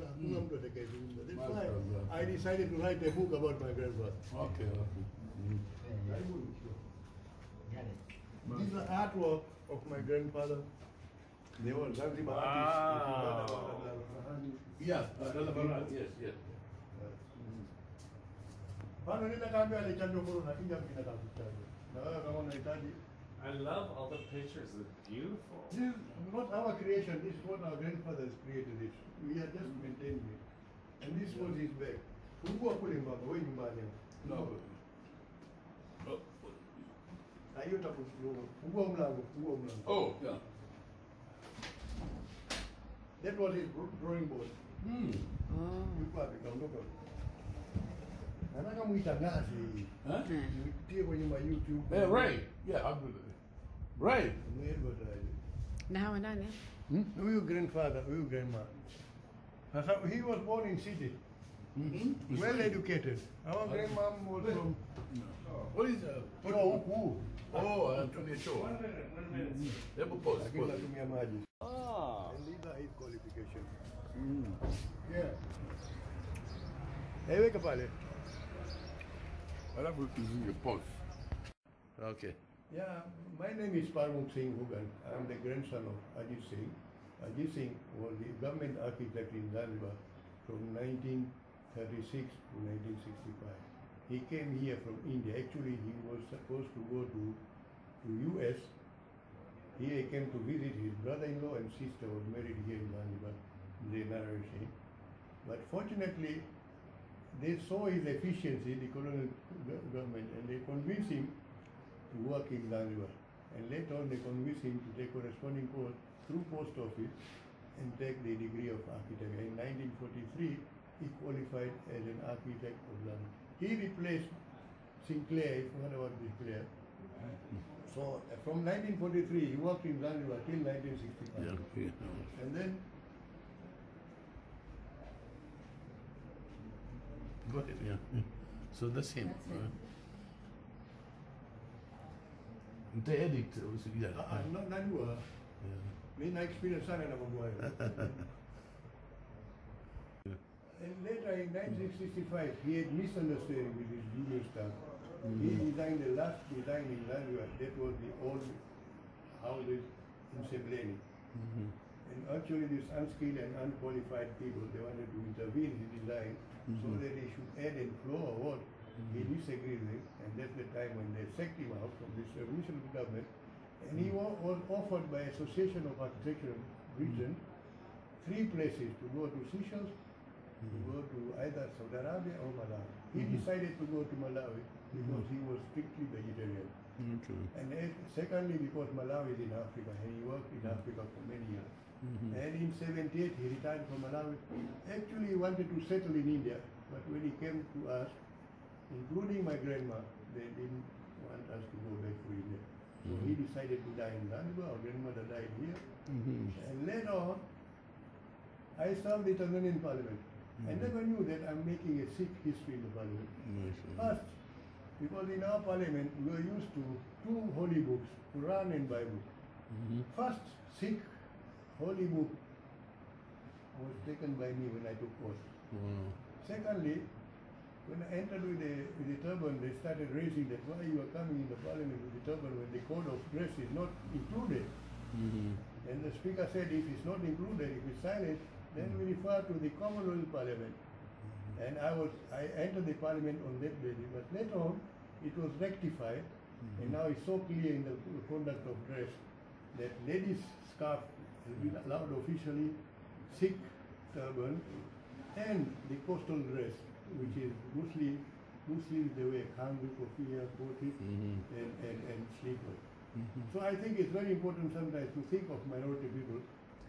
That's why I decided to write a book about my grandfather. Okay. These are artwork of my grandfather. They were Zanzibar artists. Yes, yes. I love all the pictures. It's beautiful. This is not our creation. This is what our grandfathers created it. We are just maintaining it. And this was his bag. No. Oh, yeah. That was his drawing board. Huh? YouTube. Yeah, right. Yeah, I'll do that. Right. Now and then, Your grandfather, your grandma. He was born in city. Well educated. Our grandmom was from. What is that? Oh, Antonio Cho. Pause. And these are his qualifications. Yeah. Hey, wake up, Ale. I love using your pause. Okay. Yeah, my name is Permukh Hoogan. I am the grandson of Ajit Singh. Ajit Singh was the government architect in Zanzibar from 1936 to 1965. He came here from India. Actually, he was supposed to go to US. Here he came to visit his brother-in-law and sister was married here in Zanzibar, the narration. But fortunately, they saw his efficiency, the colonial government, and they convinced him to work in Zanzibar. And later on, they convinced him to take corresponding course through post office and take the degree of architect. In 1943, he qualified as an architect of Zanzibar. He replaced Sinclair, if you heard about Sinclair. So from 1943, he worked in Zanzibar till 1965. Yeah. And then Go ahead, yeah. So that's him. The edit, yeah. not dua. May na experience sana na mabuhay. And later in 1965, he had misunderstanding with his junior staff. He designed the last design in Zanzibar. That was the old houses in Sebleni. And actually these unskilled and unqualified people, they wanted to intervene in his design so that they should add and floor or what. He disagreed with it, and that's the time when they sacked him out from this revolutionary government. And he was offered by Association of Architectural Region 3 places to go to Seychelles, to go to either Saudi Arabia or Malawi. He decided to go to Malawi because he was strictly vegetarian. And secondly, because Malawi is in Africa, and he worked in Africa for many years. And in 78, he retired from Malawi. Actually, he wanted to settle in India, but when he came to us, including my grandma, they didn't want us to go back to India. So he decided to die in Zanzibar. Our grandmother died here. And later on, I served the Tanzanian parliament. I never knew that I'm making a Sikh history in the parliament. First, because in our parliament, we were used to 2 holy books, Qur'an and Bible. First Sikh holy book was taken by me when I took oath. Secondly, when I entered with the turban, they started raising that why you are coming in the parliament with the turban when the code of dress is not included. And the speaker said if it's not included, if it's silent, then we refer to the Commonwealth Parliament. And I entered the parliament on that basis, but later on it was rectified, and now it's so clear in the conduct of dress that ladies' scarf has been allowed officially, Sikh turban, and the coastal dress, which is Muslims they wear kanzu, kofia, koti, and slipper. So I think it's very important sometimes to think of minority people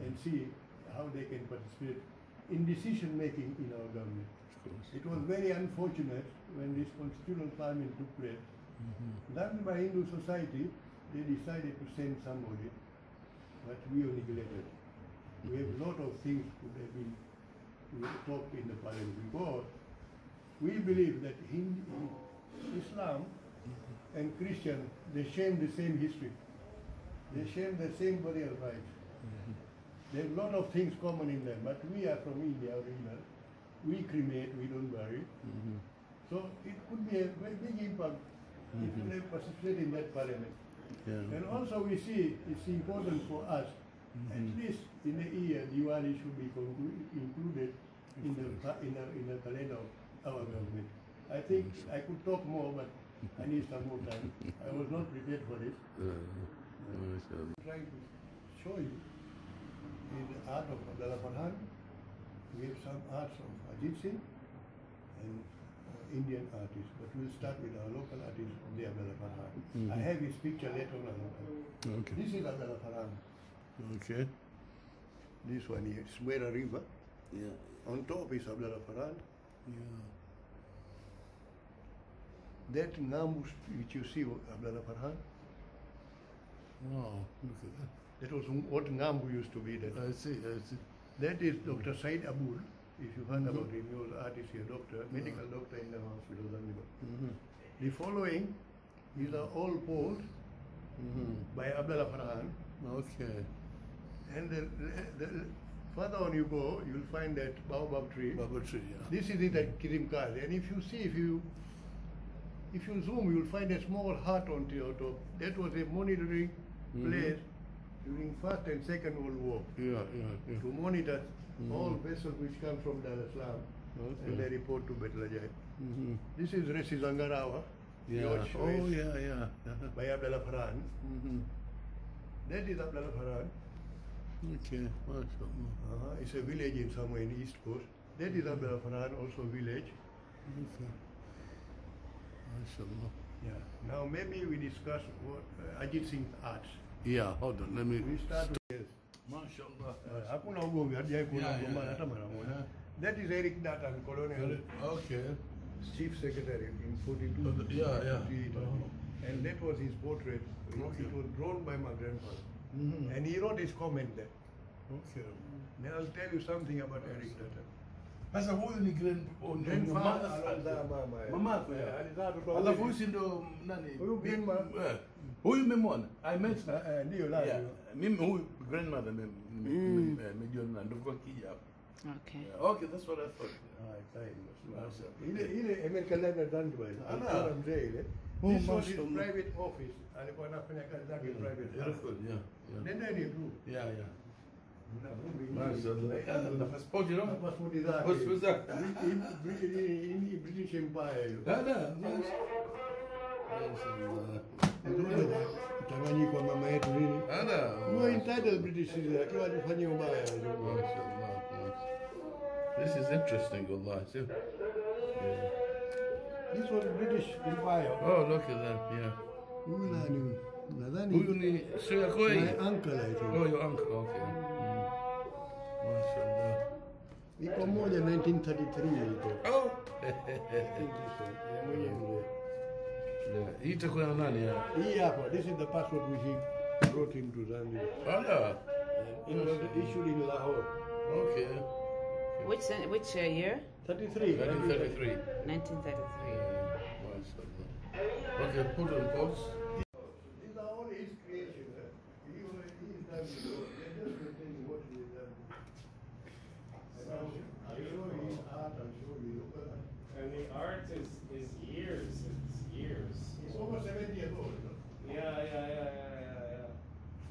and see how they can participate in decision making in our government. It was very unfortunate when this constitutional parliament took place. Zanzibar Hindu society, they decided to send somebody, but we were neglected. We have a lot of things could have been talked in the parliament because we believe that Islam and Christian, they share the same history. They share the same burial rights. There's a lot of things common in them, but we are from India original. We cremate, we don't bury. So it could be a very big impact if they participate in that parliament. And also we see it's important for us, at least in a year, Diwali should be included in the calendar of our government. I think I could talk more, but I need some more time. I was not prepared for this. I'm trying to show you in the art of Abdullah Farhan. We have some arts of Ajit and Indian artists, but we'll start with our local artist, the Abdullah Farhan. I have his picture later on. Okay. This is Abdullah Farhan. Okay. This one here, Smera River. Yeah. On top is Abdullah Farhan. Yeah. That Ngambu which you see, Abdullah Farhan, Wow, look at that. that was what Ngambu used to be. That. I see. That is Dr. Said Abul. If you heard about him, he was artist here, doctor, medical doctor in the hospital, Zanzibar. The following is an old post by Abdullah Farhan. Okay. And the further on you go, you'll find that baobab tree. Baobab tree, yeah. This is it at Kirimkar. And if you see, if you zoom, you'll find a small hut on top. That was a monitoring place during First and Second World War. Yeah. To monitor all vessels which come from Dar es Salaam and they report to Betlajai. This is Resi Zangarawa. Yeah. Oh, yeah. By Abdullah Farhan. That is Abdullah Farhan. Okay, mashallah. It's a village in somewhere in the East Coast. That is Abdullah Farhan, also a village. Okay. Mashallah. Yeah. Now maybe we discuss what Ajit Singh's arts. Yeah, hold on, let me... We start with this. Mashallah. Hakuna ugomvi, hakuna gombana hata mara moja. That is Eric Dutton, Colonial Okay. Chief Secretary in 42. Yeah. And that was his portrait. Okay. It was drawn by my grandfather. And he wrote his comment there. Okay. Now I'll tell you something about Eric Dutton. Sasa huyu ni Grandfather alizaa mama. Mamako ya. Alizaa mtoto. Alafu huyu si ndo nani? Huyu grandmother. Huyu memwona? I met Ndio la. Mimi huyu grandmother nimejua na ndo kwa kija hapo. Okay. Okay, that's what I thought. Ile American Library Zanzibar. Ana mzee ile. This was his private office. Alikuwa anafanya kazi zake private. Yeah. Nenda ni tu. Yeah. Na passport you know? Passport zake. Passport zake. In British Empire. Mchanganyiko wa mama yetu nini? You are entitled British citizen. Akiwa alifanyia ubaya. This is interesting, Allah. This was British Empire. Oh, look at that, yeah. Huyu nani? Nadhani. Huyu ni sio yako wewe? My uncle, I think. Oh, your uncle, okay. Mashallah. Iko moja 1933 ilitoka. Oh. I think this one. Mwenyewe. Hii itakuwa na nani ya? Hii hapa, this is the passport which he brought him to Zanzibar. It was issued in Lahore. Okay. Which year? 33. 1933. 1933. Mashallah. Okay, put on pause. These are all his creations. He is done before. They're just maintaining what he has done. I'll show you his art, I'll show you local art. And the art is years. It's years. It's over 70 years old. You know? Yeah.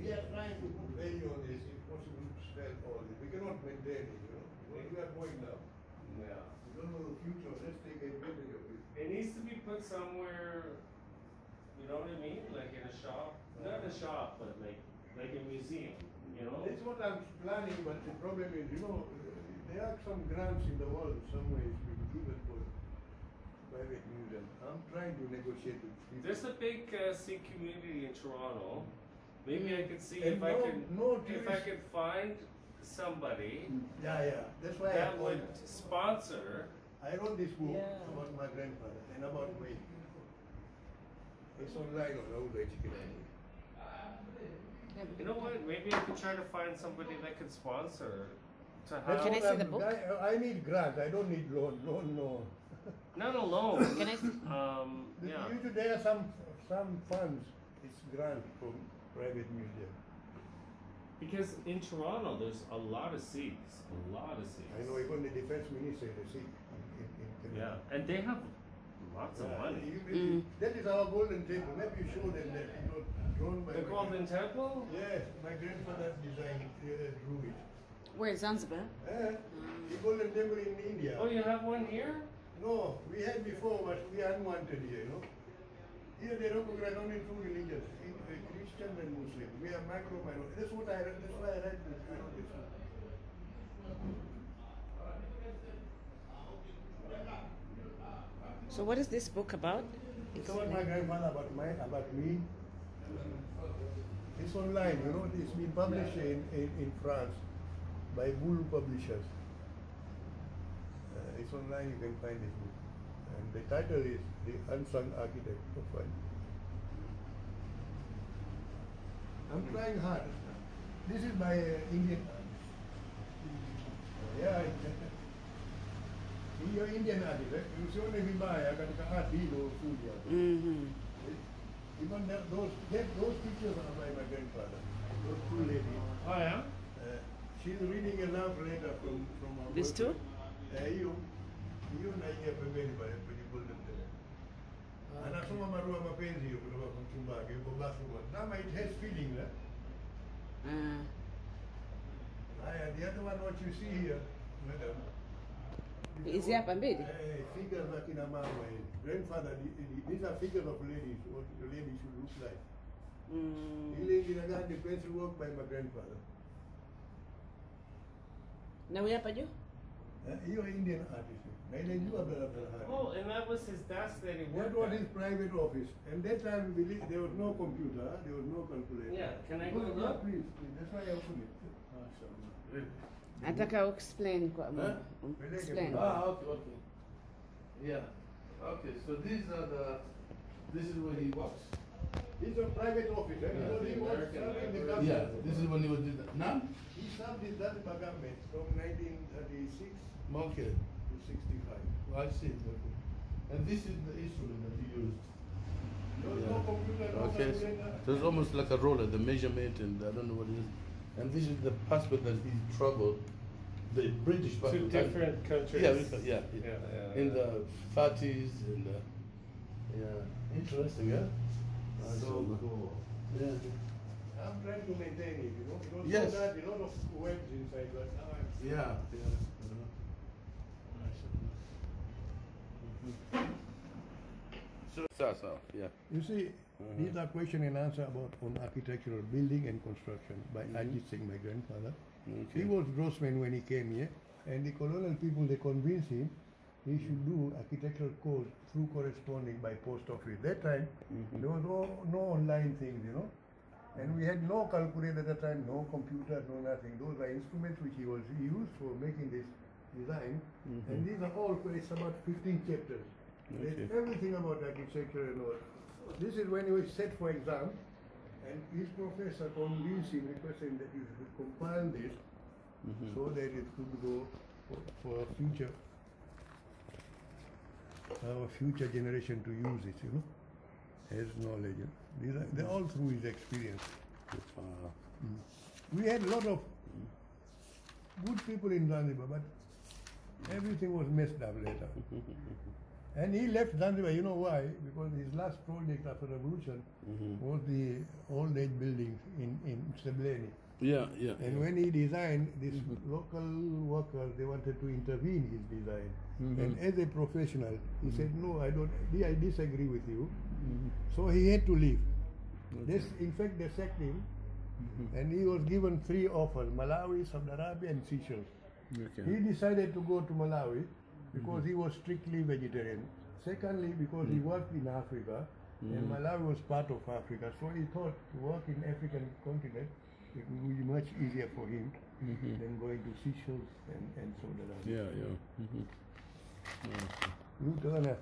We are trying to put value on this, if possible, to sell all this. We cannot maintain it, you know. Because we are going now. Yeah. We don't know the future. Let's take advantage of it. It needs to be put somewhere, you know what I mean? Like in a shop. Not a shop, but like a museum, you know? That's what I'm planning, but the problem is, you know, there are some grants in the world somewhere it's been given for private museum. I'm trying to negotiate with people. There's a big Sikh community in Toronto. Maybe I could see And if I could find somebody Yeah. That's why that would sponsor. I wrote this book about my grandfather and about me. It's online on Old Chicken. You know what? Maybe I could try to find somebody that could sponsor to That's have. Can I what see the book? I need grant. I don't need loan. No. Not alone. Can I? Yeah. Usually there are some funds. It's grant from private museum. Because in Toronto, there's a lot of Sikhs. A lot of Sikhs. I know even the defense minister is a Sikh. Yeah, and they have lots of money. That is our golden temple. Maybe you show them that it was drawn by. The Golden Temple? Yes, my grandfather designed it, drew it. Where, Zanzibar? The golden temple in India. Oh, you have one here? No, we had before, but we are unwanted here, you know. Here they recognize only two religions, Christian and Muslim. We are macro minority. That's what I read. That's why I read this. I know this. So what is this book about? It's about my grandfather, about me. It's online, you know. It's been published in France by Bull Publishers. It's online. You can find this book. And the title is The Unsung Architect Profile. I'm trying hard. This is my Indian artist. Yeah, you're Indian artist, right? You see only buy, I got art or food. Even those pictures are by my grandfather. Those two ladies. Oh, yeah? She's reading a love letter from our These two? You naingia pembeni pale kwenye golden temple. Anasoma barua mapenzi hiyo kutoka kwa mchumba wake yuko bathroom. Nama it has feeling, the other one what you see here, madam. Is hapa mbili? Figures za kina mama hivi. Grandfather, these are figures of ladies, what the lady should look like. Ile ingine the pencil work by my grandfather. Na huyu hapa juu? You're Indian artist. Oh, and that was his desk that he worked That was at. his private office. And that time there was no computer, there was no calculator. Yeah, can I go look? Please. That's why I opened it. Nataka explain kwa explain. Okay. Yeah. Okay, so this is where he works. It's a private office, eh? Yeah, Because he was serving the government. Yeah, this is when he was doing that. Now? He served in Zanzibar government from 1936 Okay. to 65. I see. Okay. And this is the instrument that he used. There was no computer, no Okay. calculator. So it's almost like a roller, the measurement, and I don't know what it is. And this is the passport that he traveled, the British To passport. different countries. Yeah. In the 30s and interesting, yeah. So cool. Yeah. I'm trying to maintain it, you know. Because Yes. so that a lot of webs inside, but now I'm Yeah. So, yeah. You see, these are question and answer about on architectural building and construction by Ajit Singh, my grandfather. Okay. He was draftsman when he came here, and the colonial people, they convinced him he should do architectural course through corresponding by post office. That time, there was no online things, you know. And we had no calculator at that time, no computer, no nothing. Those are instruments which he was used for making this design. And these are all, it's about 15 chapters. There's everything about architecture and all. This is when he was set for exam, and his professor convinced him, requesting that you should compile this so that it could go for a future, our future generation to use it, you know, as knowledge. They're all through his experience. We had a lot of good people in Zanzibar, but everything was messed up later. And he left Zanzibar, you know why? Because his last project after revolution was the old age buildings in Sebleni. Yeah. And when he designed, these local workers, they wanted to intervene in his design. And as a professional, he said, no, I disagree with you. So he had to leave. In fact, they sacked him. And he was given 3 offers, Malawi, Saudi Arabia, and Seychelles. He decided to go to Malawi because he was strictly vegetarian. Secondly, because he worked in Africa, and Malawi was part of Africa. So he thought to work in African continent, it would be much easier for him than going to Seychelles and Saudi Arabia.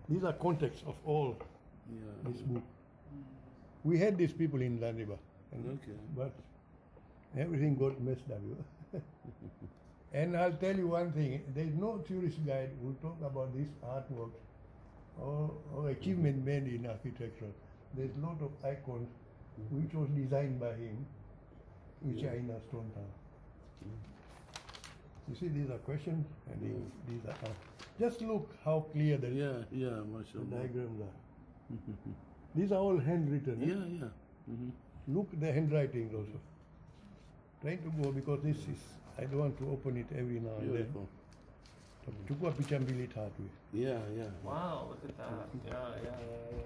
These are contexts of all this book. We had these people in Zanzibar, but everything got messed up. And I'll tell you one thing, there is no tourist guide who will talk about these artworks or achievement made in architecture. There's a lot of icons which was designed by him which are in a stone town. You see, these are questions, and these are just look how clear the mashallah. diagrams are. These are all handwritten. Yeah. Look the handwriting also. Trying to go because this is, I don't want to open it every now and then. Beautiful. Chukua picha mbili tatu. Yeah. Wow, look at that. Yeah.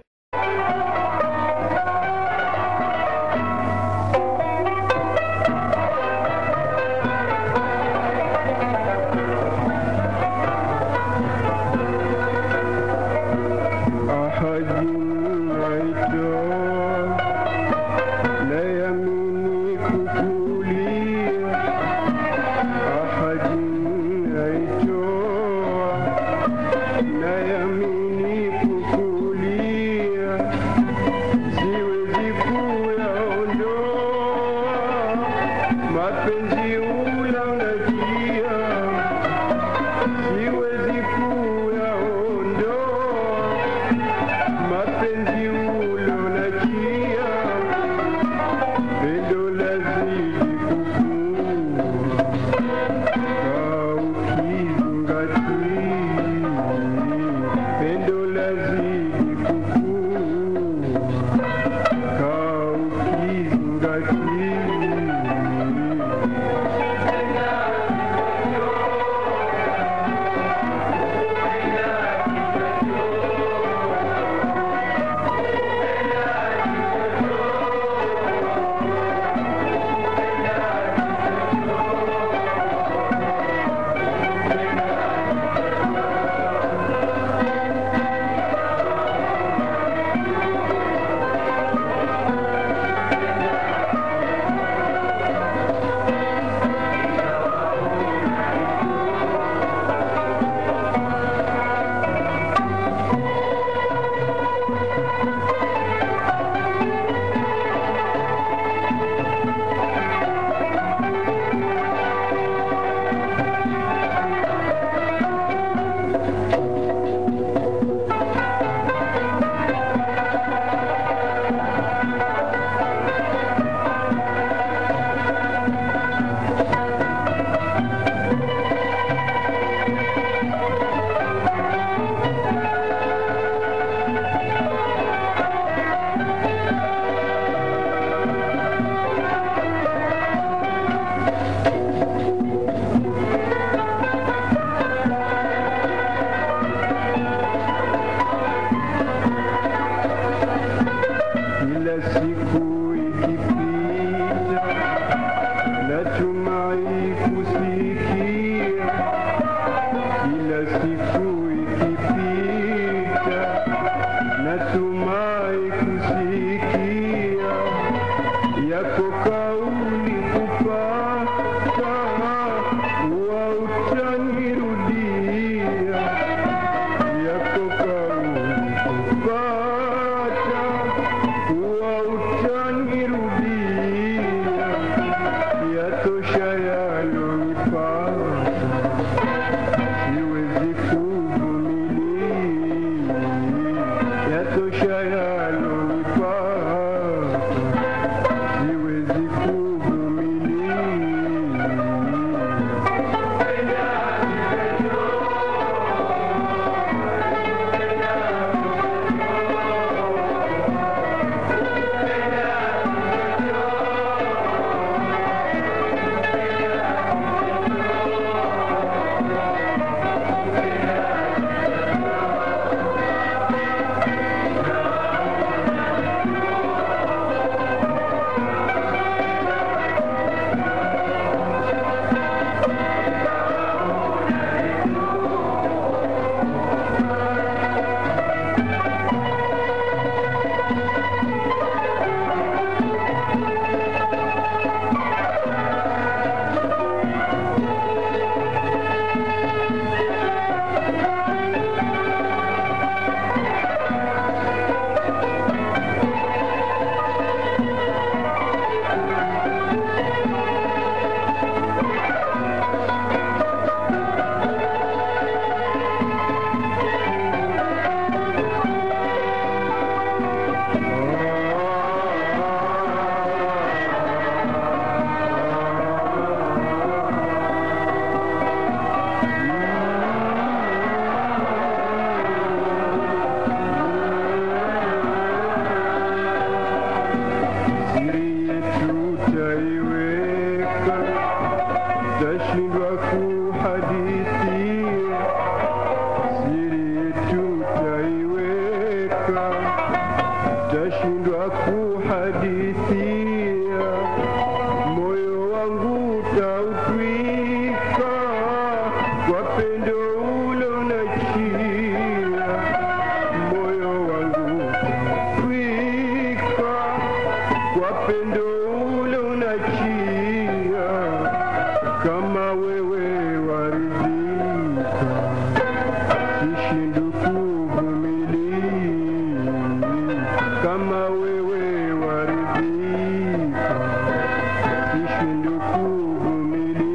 pendo ulonachia moyo wangu fika, kwa pendo ulonachia kama wewe waridhika, sishindu kuvumilia kama wewe waridhika, sishindu kuvumilia.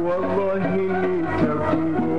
Wallahi nitakungoja